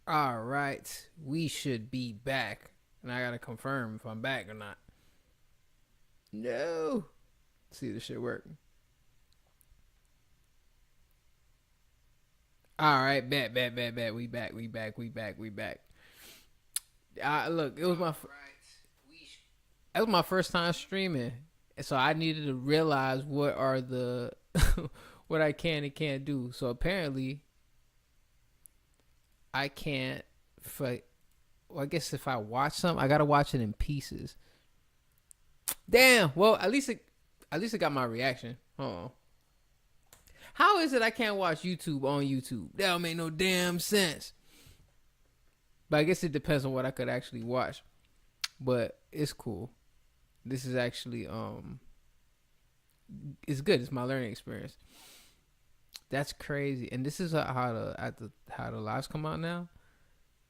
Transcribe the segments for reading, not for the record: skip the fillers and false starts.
All right, we should be back, and I gotta confirm if I'm back or not. No, see if this shit work. All right, bet. We back. We back. Look, it was my first time streaming, so I needed to realize what are the what I can and can't do. So apparently, I can't. For well, I guess if I watch something, I gotta watch it in pieces. Damn. Well, at least it got my reaction. Hold on. How is it I can't watch YouTube on YouTube? That don't make no damn sense. But I guess it depends on what I could actually watch. But it's cool. This is actually it's good. It's my learning experience. That's crazy. And this is how the lives come out now.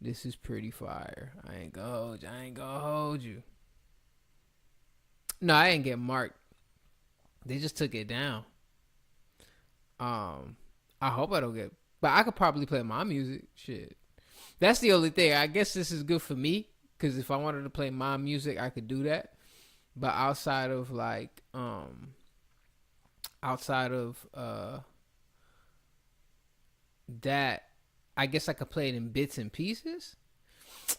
This is pretty fire. I ain't gonna hold you. No, I didn't get marked. They just took it down. Um, I hope I don't get. But I could probably play my music. Shit. That's the only thing. I guess this is good for me because if I wanted to play my music, I could do that. But outside of that, I guess I could play it in bits and pieces.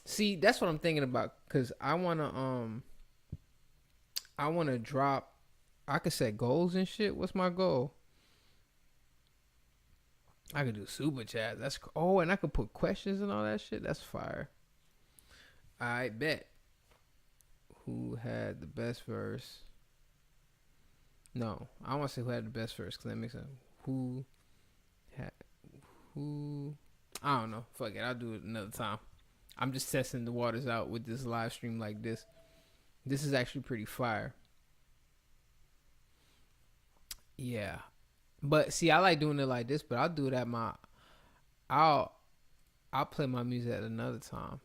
See, that's what I'm thinking about because I wanna drop. I could set goals and shit. What's my goal? I could do super chat. And I could put questions and all that shit. That's fire. I bet. Who had the best verse? No, I want to say who had the best verse because that makes sense. Who had who? I don't know. Fuck it. I'll do it another time. I'm just testing the waters out with this live stream like this. This is actually pretty fire. Yeah, but see, I like doing it like this. But I'll do it at my. I'll I'll play my music at another time.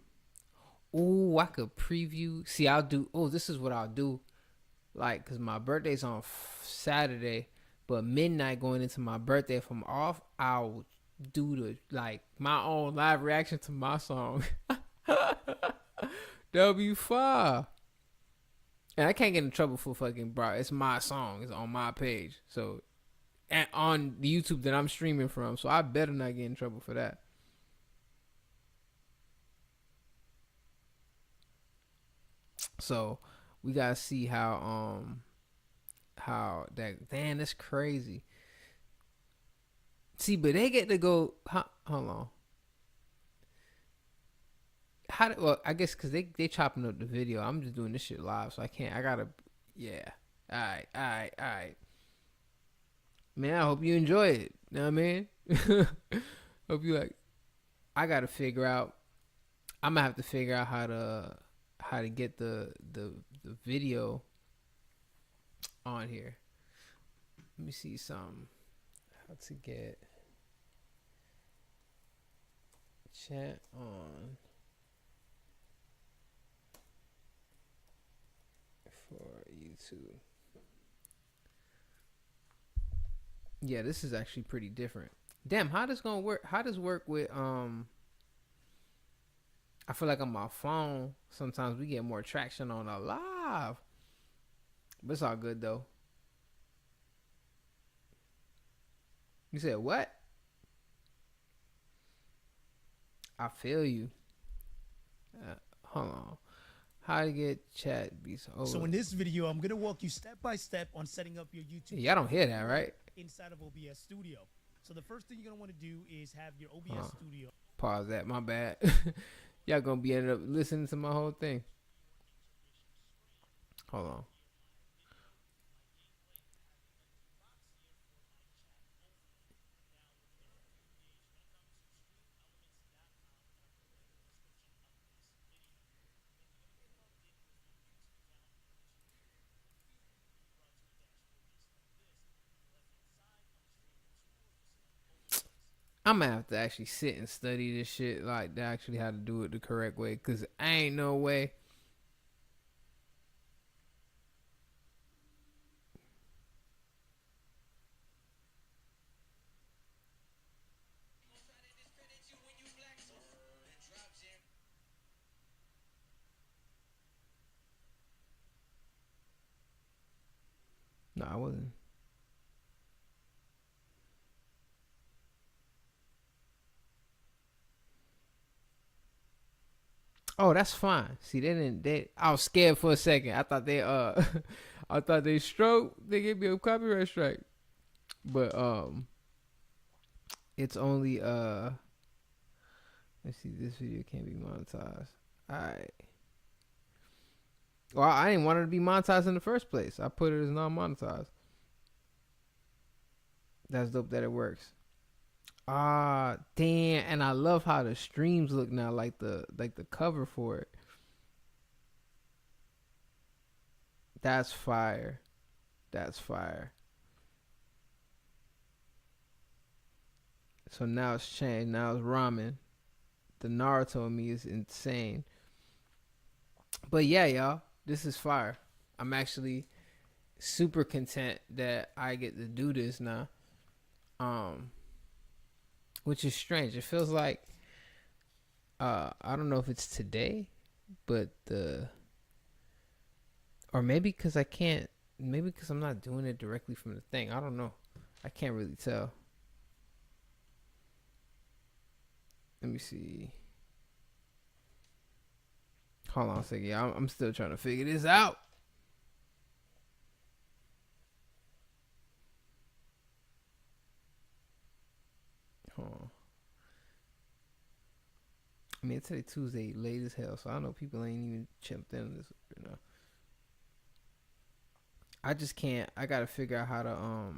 Ooh, I could preview. See, I'll do. Oh, this is what I'll do. Like, cause my birthday's on Saturday, but midnight going into my birthday, if I'm off, I'll do the like my own live reaction to my song. That'll be fun. And I can't get in trouble for fucking bro. It's my song. It's on my page. So and on the YouTube that I'm streaming from. So I better not get in trouble for that. So we gotta see how that damn that's crazy. See, but they get to go. Hold on. Well, I guess because they chopping up the video. I'm just doing this shit live, so I can't. I gotta. Yeah. All right. Man, I hope you enjoy it. You know what I mean? Hope you like. I gotta figure out. I'm gonna have to figure out how to get the video on here. Let me see some. How to get chat on for YouTube. Yeah, this is actually pretty different. Damn, how does gonna work? How does work with I feel like on my phone sometimes we get more traction on a live, but it's all good though. You said what? I feel you. Hold on. How to get chat beats over? So in this video, I'm gonna walk you step by step on setting up your YouTube. Yeah, y'all don't hear that, right? Inside of OBS Studio. So the first thing you're gonna want to do is have your OBS Studio. Pause that. My bad. Y'all gonna be ended up listening to my whole thing. Hold on. I'm gonna have to actually sit and study this shit, like actually how to do it the correct way, cause ain't no way. I wasn't. Oh, that's fine. See, they didn't. I was scared for a second. I thought they I thought they stroke. They gave me a copyright strike. But it's only let's see. This video can't be monetized. All right. Well, I didn't want it to be monetized in the first place. I put it as non-monetized. That's dope that it works. Ah, damn! And I love how the streams look now, like the cover for it. That's fire. That's fire. So now it's changed. Now it's ramen. The Naruto in me is insane. But yeah, y'all, this is fire. I'm actually super content that I get to do this now. Which is strange. It feels like I don't know if it's today, but or maybe because I can't, maybe because I'm not doing it directly from the thing. I don't know. I can't really tell. Let me see. Hold on a second. Yeah, I'm still trying to figure this out. Hold on. I mean, it's today Tuesday, late as hell, so I know people ain't even chipped in on this. You know, I just can't. I gotta figure out how to All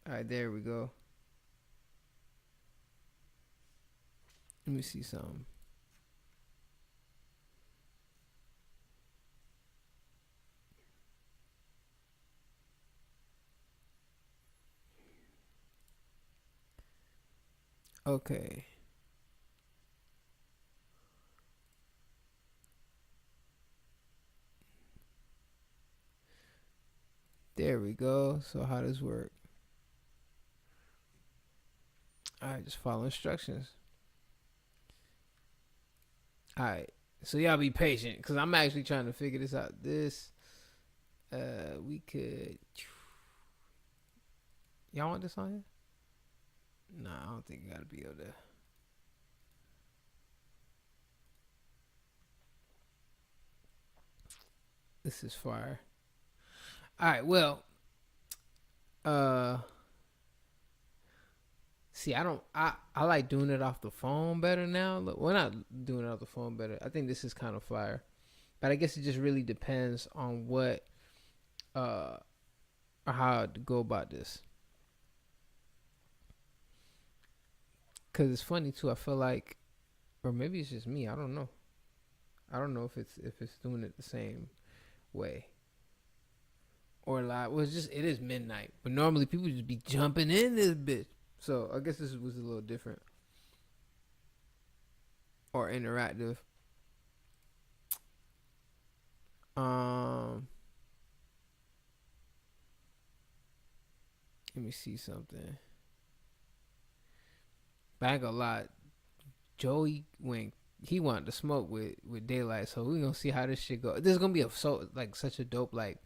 right, there we go. Let me see something. Okay. There we go. So how does work? Alright, just follow instructions. Alright. So y'all be patient, because I'm actually trying to figure this out. This we could, y'all want this on here? Nah, I don't think you gotta be able to. This is fire. Alright, well, see, I like doing it off the phone better now. Look, we're not doing it off the phone better. I think this is kind of fire, but I guess it just really depends on what or how to go about this. Cause it's funny too. I feel like, or maybe it's just me. I don't know. I don't know if it's doing it the same way or live. Well, it is midnight, but normally people just be jumping in this bitch. So I guess this was a little different or interactive. Let me see something. But I ain't gonna lie, Joey went. He wanted to smoke with Daylight, so we gonna see how this shit go. This is gonna be such a dope like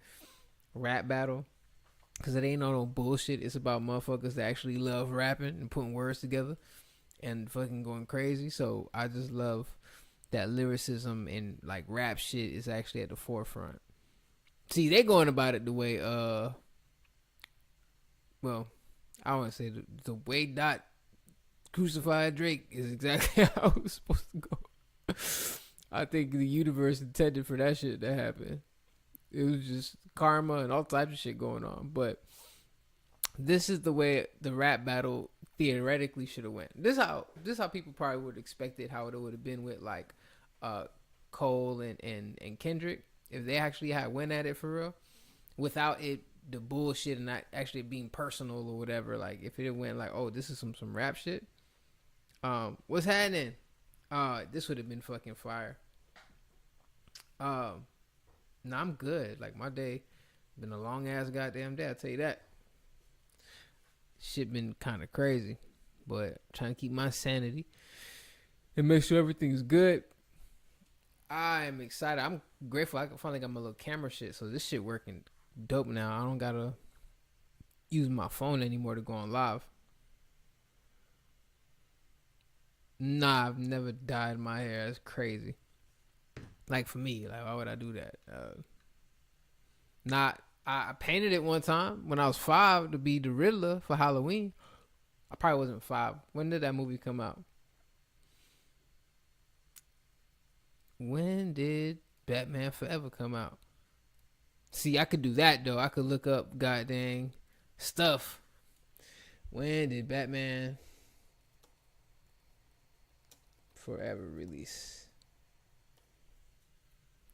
rap battle, cause it ain't no bullshit. It's about motherfuckers that actually love rapping and putting words together and fucking going crazy. So I just love that lyricism and like rap shit is actually at the forefront. See, they going about it the way well, I want to say the way Dot crucified Drake is exactly how it was supposed to go. I think the universe intended for that shit to happen. It was just karma and all types of shit going on. But this is the way the rap battle theoretically should have went. This how people probably would expect it, how it would have been with like Cole and Kendrick if they actually had went at it for real, without it the bullshit and not actually being personal or whatever. Like if it went like, oh, this is some rap shit. What's happening? This would have been fucking fire. No, I'm good. Like my day been a long ass goddamn day. I'll tell you that. Shit been kind of crazy, but trying to keep my sanity and make sure everything's good. I'm excited. I'm grateful. I finally got my little camera shit, so this shit working dope now. I don't gotta use my phone anymore to go on live. Nah, I've never dyed my hair. That's crazy. Like for me, like why would I do that? Not. I painted it one time when I was 5 to be the Riddler for Halloween. I probably wasn't 5. When did that movie come out? When did Batman Forever come out? See, I could do that though. I could look up goddamn stuff. When did Batman Forever release?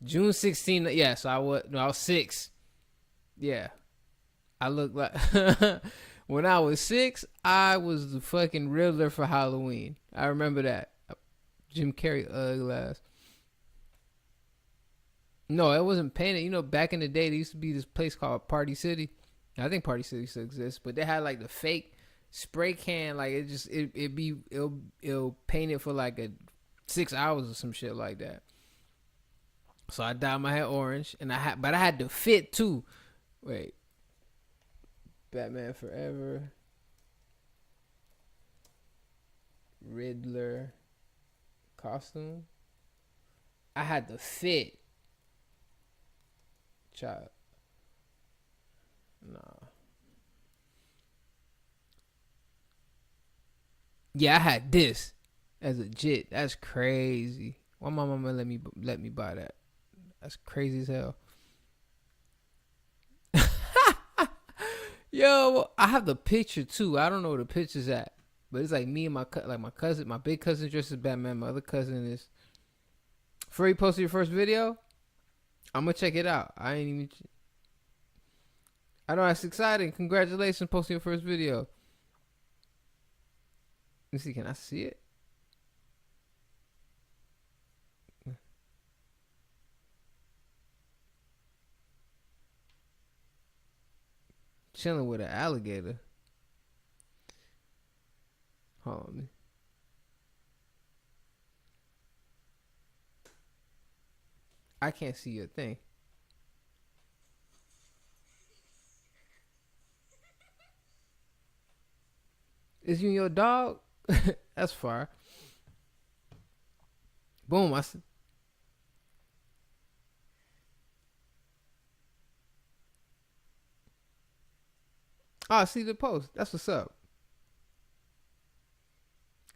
June 16th. Yeah, so I was 6. Yeah. I look like when I was 6, I was the fucking Riddler for Halloween. I remember that. Jim Carrey glass. No, it wasn't painted. You know, back in the day, there used to be this place called Party City. I think Party City still exists, but they had like the fake spray can. Like it'll paint it for like 6 hours or some shit like that. So I dyed my hair orange, and I had to fit too. Wait, Batman Forever, Riddler costume. I had to fit. Child. Nah. Yeah, I had this as a jit. That's crazy. Why my mama let me buy that? That's crazy as hell. Yo, I have the picture too. I don't know where the picture's at, but it's like me and my cousin, my big cousin dressed as Batman. My other cousin is. Before you posted your first video, I'm gonna check it out. I know that's exciting. Congratulations, posting your first video. Let me see. Can I see it? Chilling with an alligator. Hold on. I can't see your thing. Is you and your dog? That's far. Boom. I see the post. That's what's up.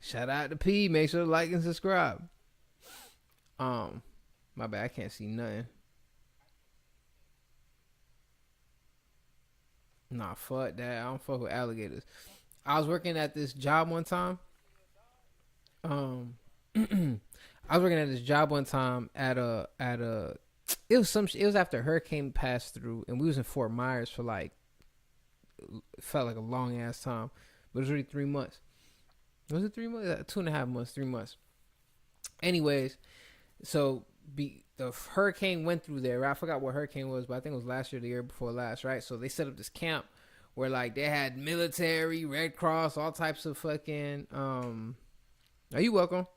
Shout out to P. Make sure to like and subscribe. My bad. I can't see nothing. Nah, fuck that. I don't fuck with alligators. I was working at this job one time. I was working at this job one time at a. It was after a hurricane passed through, and we was in Fort Myers for like. It felt like a long ass time, but it was really 3 months. Was it 3 months? 2.5 months, 3 months. Anyways, so the hurricane went through there. Right? I forgot what hurricane was, but I think it was last year, the year before last, right? So they set up this camp where like they had military, Red Cross, all types of fucking. Are you welcome?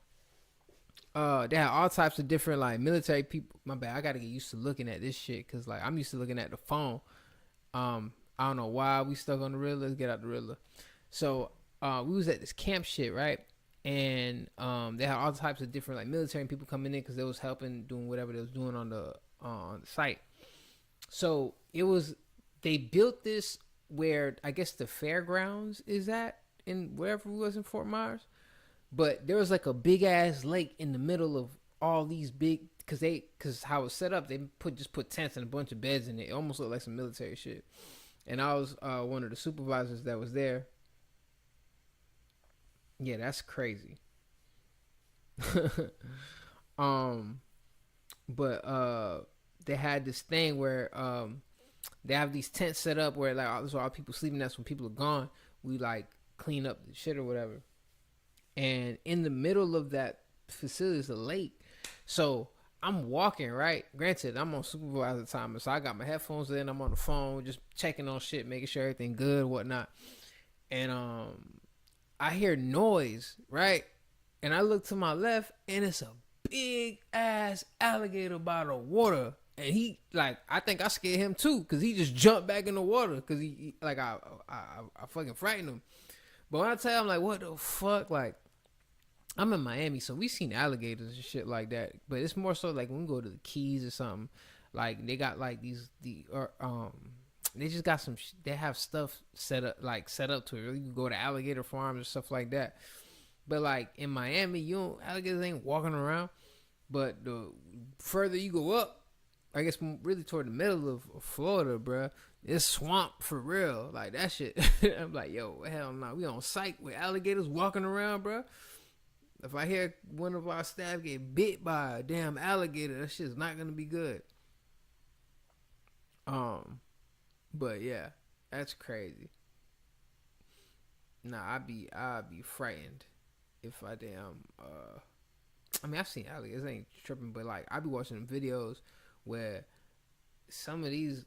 They had all types of different like military people. My bad, I gotta get used to looking at this shit because like I'm used to looking at the phone. I don't know why we stuck on the Riddler. Let's get out the Riddler. So we was at this camp shit, right? And they had all types of different like military people coming in because they was helping doing whatever they was doing on the site. So they built this where I guess the fairgrounds is at in wherever we was in Fort Myers. But there was like a big ass lake in the middle of all these big because how it was set up, they just put tents and a bunch of beds in it. It almost looked like some military shit. And I was one of the supervisors that was there. Yeah, that's crazy. But they had this thing where they have these tents set up where like all people sleeping. That's when people are gone. We like clean up the shit or whatever. And in the middle of that facility is a lake. So I'm walking, right? Granted, I'm on supervisor time, so I got my headphones in. I'm on the phone, just checking on shit, making sure everything good, whatnot. And I hear noise, right? And I look to my left, and it's a big ass alligator by the water. And he like, I think I scared him too, cause he just jumped back in the water, cause he like I fucking frightened him. But when I tell him like, what the fuck, like I'm in Miami, so we seen alligators and shit like that. But it's more so like when we go to the Keys or something, like they got like they just got some. They have stuff set up to it. You can go to alligator farms and stuff like that. But like in Miami, alligators ain't walking around. But the further you go up, I guess really toward the middle of Florida, bruh, it's swamp for real. Like that shit. I'm like, yo, hell no, we on site with alligators walking around, bruh. If I hear one of our staff get bit by a damn alligator, that shit's not gonna be good. But yeah, that's crazy. Nah, I'd be frightened if I damn I mean I've seen alligators, ain't tripping, but like I be watching videos where some of these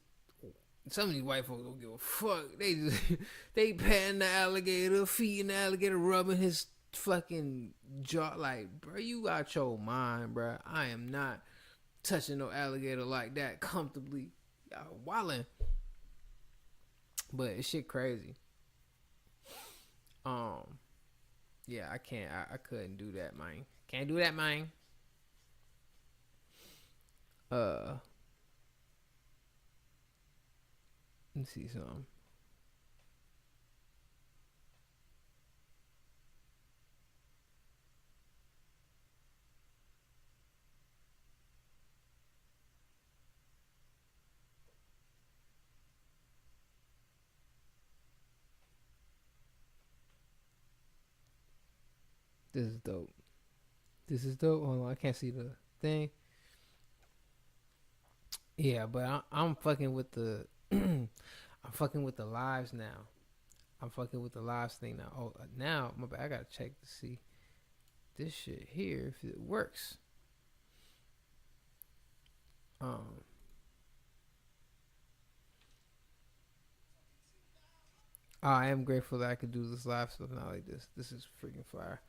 white folks don't give a fuck. They just they patting the alligator, feeding the alligator, rubbing his fucking jaw. Like, bro, you got your mind, bro. I am not touching no alligator like that comfortably. Y'all wildin'. But it's shit crazy. Yeah, I can't. I couldn't do that, man. Can't do that, man. Let me see something. This is dope. This is dope. Hold on, I can't see the thing. Yeah, but I'm fucking with the I'm fucking with the lives now. I'm fucking with the lives thing now. Oh, now my bad. I gotta check to see this shit here if it works. I am grateful that I could do this live stuff now like this. This is freaking fire.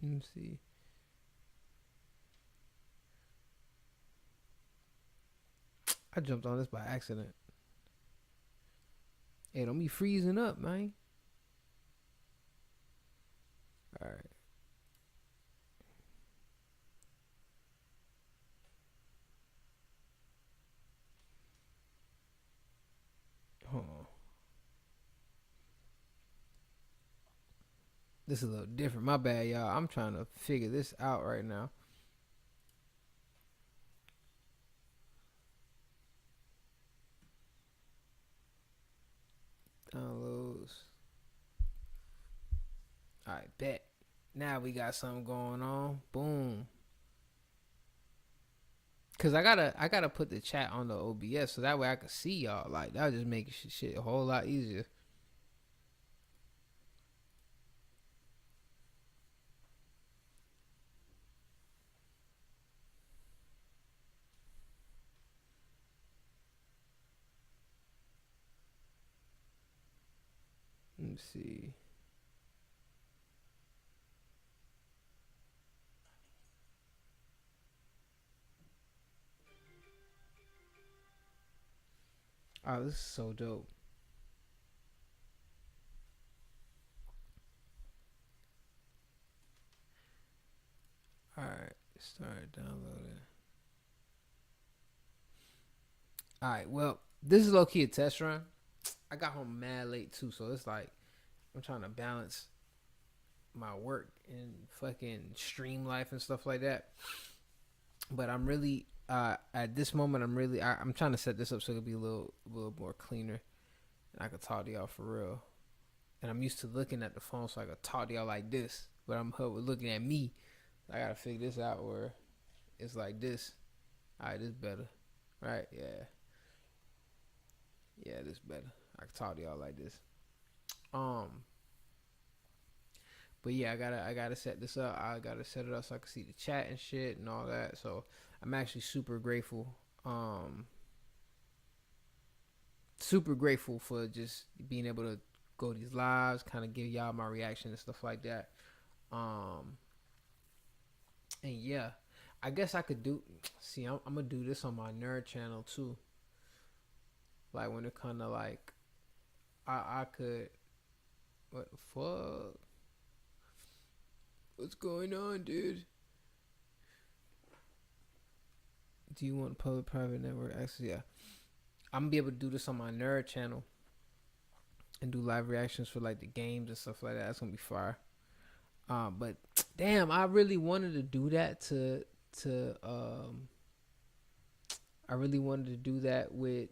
Let me see. I jumped on this by accident. Hey, don't be freezing up, man. All right. Hold on. This is a little different. My bad, y'all. I'm trying to figure this out right now. Downloads. All right, bet. Now we got something going on. Boom. Cause I gotta put the chat on the OBS so that way I can see y'all. Like that'll just make shit a whole lot easier. Let me see. Oh, this is so dope. Alright, start downloading. Alright, well, this is low key a test run. I got home mad late too, so it's like I'm trying to balance my work and fucking stream life and stuff like that. But I'm really at this moment I'm trying to set this up so it'll be a little more cleaner and I could talk to y'all for real. And I'm used to looking at the phone so I could talk to y'all like this, but I'm looking at me. I gotta figure this out where it's like this. Alright, this better. Right? Yeah. Yeah, this better. I can talk to y'all like this. But yeah, I gotta set this up. I gotta set it up so I can see the chat and shit and all that. So I'm actually super grateful. super grateful for just being able to go these lives, kind of give y'all my reaction and stuff like that. Um, and yeah, I guess I could do. See, I'm gonna do this on my nerd channel too. Like when it kind of like, I could. What the fuck? What's going on, dude? Do you want public private network access? Yeah, I'm gonna be able to do this on my nerd channel and do live reactions for like the games and stuff like that. That's gonna be fire. But damn, I really wanted to do that to I really wanted to do that with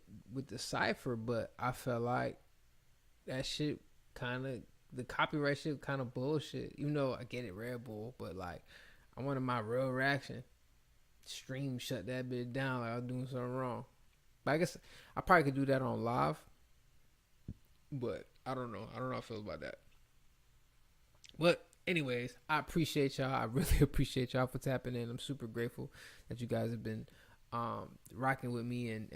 the cipher, but I felt like that shit kind of the copyright shit kind of bullshit. Even though I get it, Red Bull, but like I wanted my real reaction. Stream shut that bit down like I was doing something wrong. But I guess I probably could do that on live. But I don't know. I don't know how I feel about that. But anyways, I appreciate y'all. I really appreciate y'all for tapping in. I'm super grateful that you guys have been rocking with me and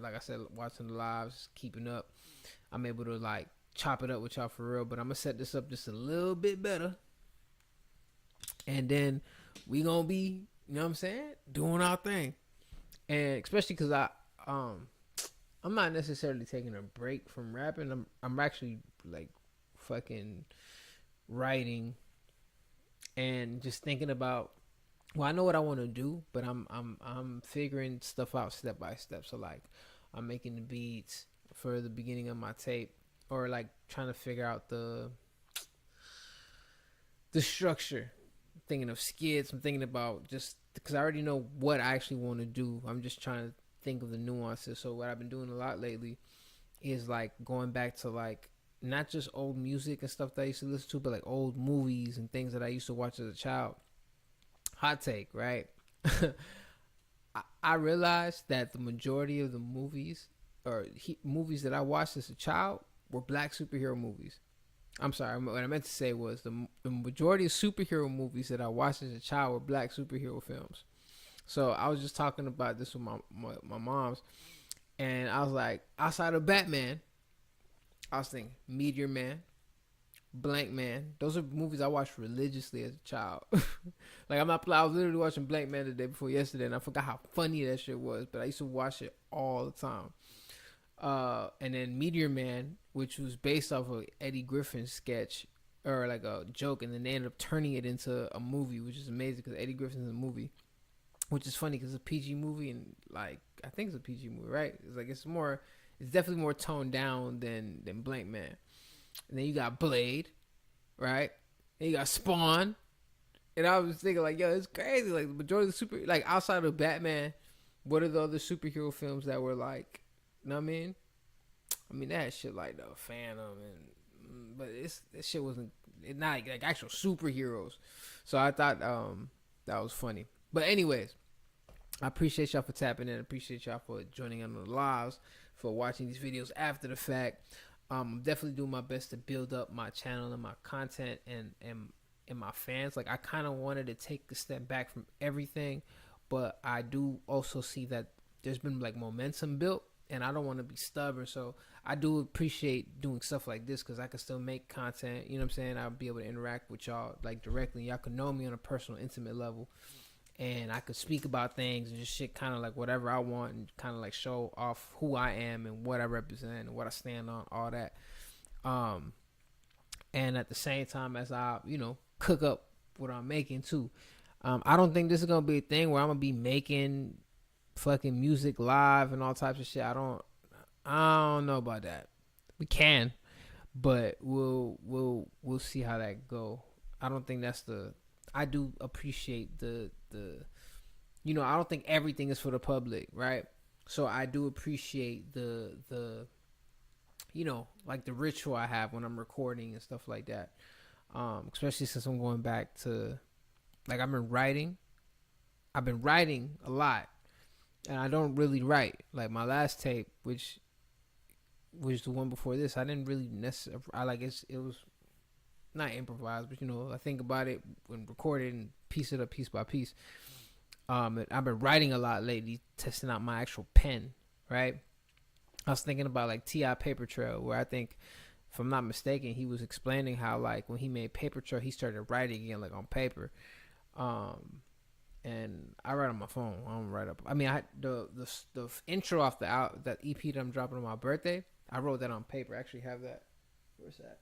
like I said, watching the lives, keeping up. I'm able to like chop it up with y'all for real. But I'm gonna set this up just a little bit better, and then we gonna be, you know what I'm saying, doing our thing. And especially because I'm not necessarily taking a break from rapping. I'm actually like fucking writing and just thinking about, well, I know what I want to do, but I'm figuring stuff out step by step. So like I'm making the beats for the beginning of my tape, or like trying to figure out the structure. I'm thinking of skits. I'm thinking about, just because I already know what I actually want to do. I'm just trying to think of the nuances. So what I've been doing a lot lately is like going back to like not just old music and stuff that I used to listen to, but like old movies and things that I used to watch as a child. Hot take, right? I realized that the majority of the movies movies that I watched as a child were black superhero movies. I'm sorry, what I meant to say was the majority of superhero movies that I watched as a child were black superhero films. So I was just talking about this with my mom's, and I was like, outside of Batman, I was thinking Meteor Man, Blank Man. Those are movies I watched religiously as a child. Like I was literally watching Blank Man the day before yesterday, and I forgot how funny that shit was. But I used to watch it all the time. And then Meteor Man, which was based off of Eddie Griffin's sketch or like a joke, and then they ended up turning it into a movie, which is amazing because Eddie Griffin's in the movie, which is funny because it's a PG movie, and like I think it's a PG movie, right? It's like it's definitely more toned down than Blank Man. And then you got Blade, right? And you got Spawn. And I was thinking like, yo, it's crazy. Like the majority of the like outside of Batman, what are the other superhero films that were like, you know what I mean? I mean, that shit like the Phantom, but that shit wasn't not like actual superheroes. So I thought that was funny. But anyways, I appreciate y'all for tapping in. I appreciate y'all for joining on the lives, for watching these videos after the fact. I'm definitely doing my best to build up my channel and my content and my fans. Like I kind of wanted to take a step back from everything, but I do also see that there's been like momentum built, and I don't want to be stubborn. So I do appreciate doing stuff like this because I can still make content. You know what I'm saying? I'll be able to interact with y'all like directly. Y'all can know me on a personal, intimate level, and I could speak about things and just shit kind of like whatever I want, and kind of like show off who I am and what I represent and what I stand on, all that. And at the same time as I, cook up what I'm making too. I don't think this is going to be a thing where I'm going to be making fucking music live and all types of shit. I don't know about that. We can, but we'll see how that go. I don't think that's I do appreciate the I don't think everything is for the public, right? So I do appreciate the like the ritual I have when I'm recording and stuff like that. Especially since I'm going back to, like, I've been writing a lot, and I don't really write. Like my last tape, which was the one before this, I didn't really necessarily, it was not improvised, but I think about it when recorded and piece it up piece by piece. I've been writing a lot lately, testing out my actual pen, right? I was thinking about like T.I. Paper Trail, where I think, if I'm not mistaken, he was explaining how like when he made Paper Trail, he started writing again like on paper. And I write on my phone. I don't write up. I mean, the intro off that EP that I'm dropping on my birthday, I wrote that on paper. I actually have that. Where's that?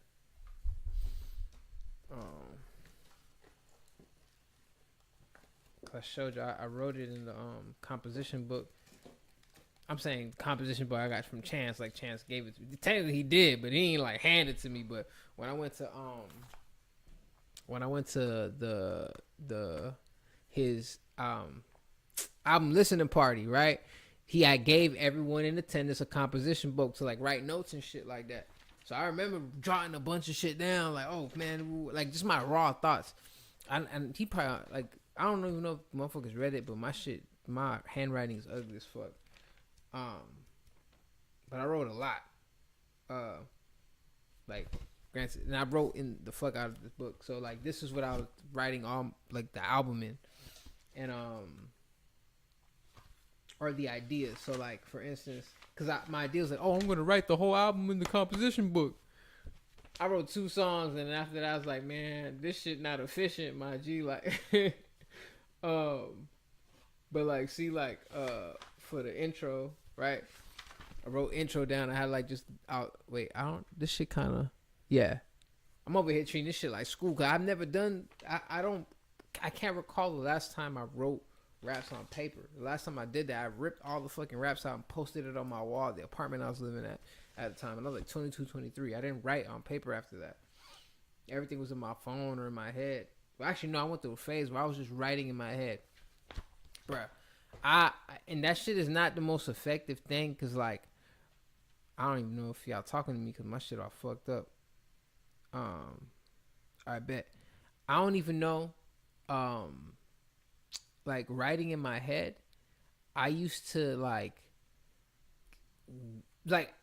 I showed you. I wrote it in the composition book. I'm saying composition book I got from Chance. Like Chance gave it to me. Technically he did, but he ain't like hand it to me. But when I went to his album listening party, right? I gave everyone in attendance a composition book to like write notes and shit like that. So I remember jotting a bunch of shit down, like, oh man, like just my raw thoughts. And he probably like, I don't even know if motherfuckers read it, but my handwriting is ugly as fuck. But I wrote a lot. Like, granted, and I wrote in the fuck out of this book. So like, this is what I was writing all like the album in, and or the ideas. So like, for instance, because my idea was like, oh, I'm gonna write the whole album in the composition book. I wrote 2 songs, and after that, I was like, man, this shit not efficient, my G. Like, but like, see, like, for the intro, right? I wrote intro down. I had like just out. Wait, this shit kind of, yeah. I'm over here treating this shit like school. Cause I've never done. I can't recall the last time I wrote raps on paper. The last time I did that, I ripped all the fucking raps out and posted it on my wall at the apartment I was living at the time. And I was like 22, 23. I didn't write on paper after that. Everything was in my phone or in my head. Well, actually, no, I went through a phase where I was just writing in my head. Bruh. And that shit is not the most effective thing, because like, I don't even know if y'all talking to me because my shit all fucked up. I bet. I don't even know. Like writing in my head, I used to like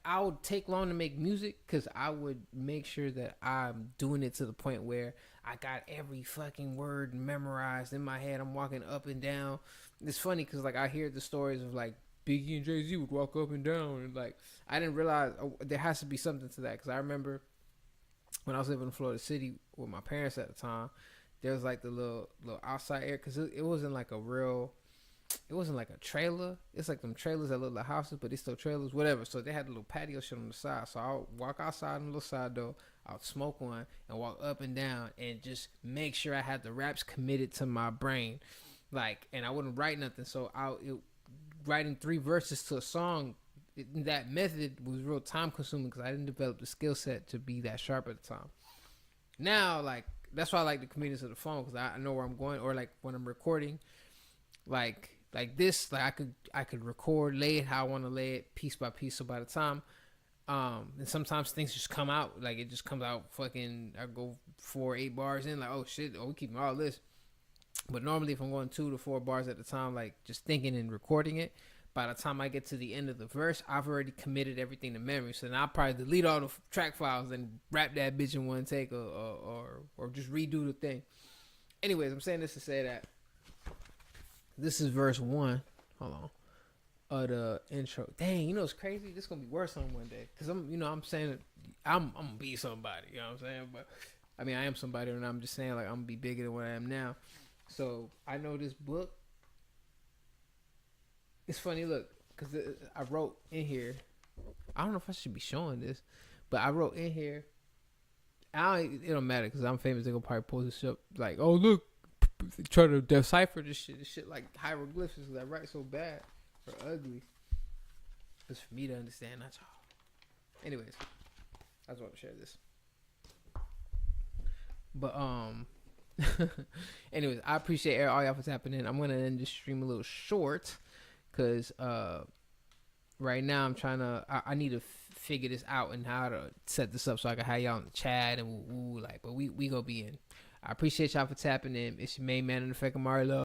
I would take long to make music because I would make sure that I'm doing it to the point where I got every fucking word memorized in my head. I'm walking up and down. It's funny because like I hear the stories of like Biggie and Jay-Z would walk up and down, and like I didn't realize there has to be something to that, because I remember when I was living in Florida City with my parents at the time, there was like the little outside area, because it wasn't like it wasn't like a trailer. It's like them trailers that look like houses, but it's still trailers, whatever. So they had a little patio shit on the side. So I'll walk outside on the little side door, I'll smoke one and walk up and down and just make sure I had the raps committed to my brain. Like, and I wouldn't write nothing. So writing 3 verses to a song, that method was real time consuming because I didn't develop the skill set to be that sharp at the time. Now, like, that's why I like the convenience of the phone, because I know where I'm going, or like when I'm recording, like this, like I could record, lay it how I want to lay it, piece by piece. So by the time, and sometimes things just come out, like it just comes out fucking, I go 4-8 bars in, like, oh shit, we keeping all this. But normally if I'm going 2 to 4 bars at the time, like just thinking and recording it, by the time I get to the end of the verse, I've already committed everything to memory. So then I'll probably delete all the track files and rap that bitch in one take, or just redo the thing. Anyways, I'm saying this to say that this is verse 1. Hold on. Of the intro. Dang, you know it's crazy? This gonna be worse on one day. Cause I'm saying I'm gonna be somebody. You know what I'm saying? But I mean, I am somebody, and I'm just saying like I'm gonna be bigger than what I am now. So I know this book. It's funny, look, because I wrote in here. I don't know if I should be showing this, but I wrote in here. It don't matter because I'm famous. They're gonna probably post this up like, oh look, try to decipher this shit. This shit like hieroglyphs because I write so bad or ugly. It's for me to understand, not y'all. Anyways, I just want to share this. But anyways, I appreciate all y'all for tapping in. I'm gonna end this stream a little short because right now I'm trying to. I need to figure this out and how to set this up so I can have y'all in the chat and like. But we gonna be in. I appreciate y'all for tapping in. It's your main man in effect, Amari Love.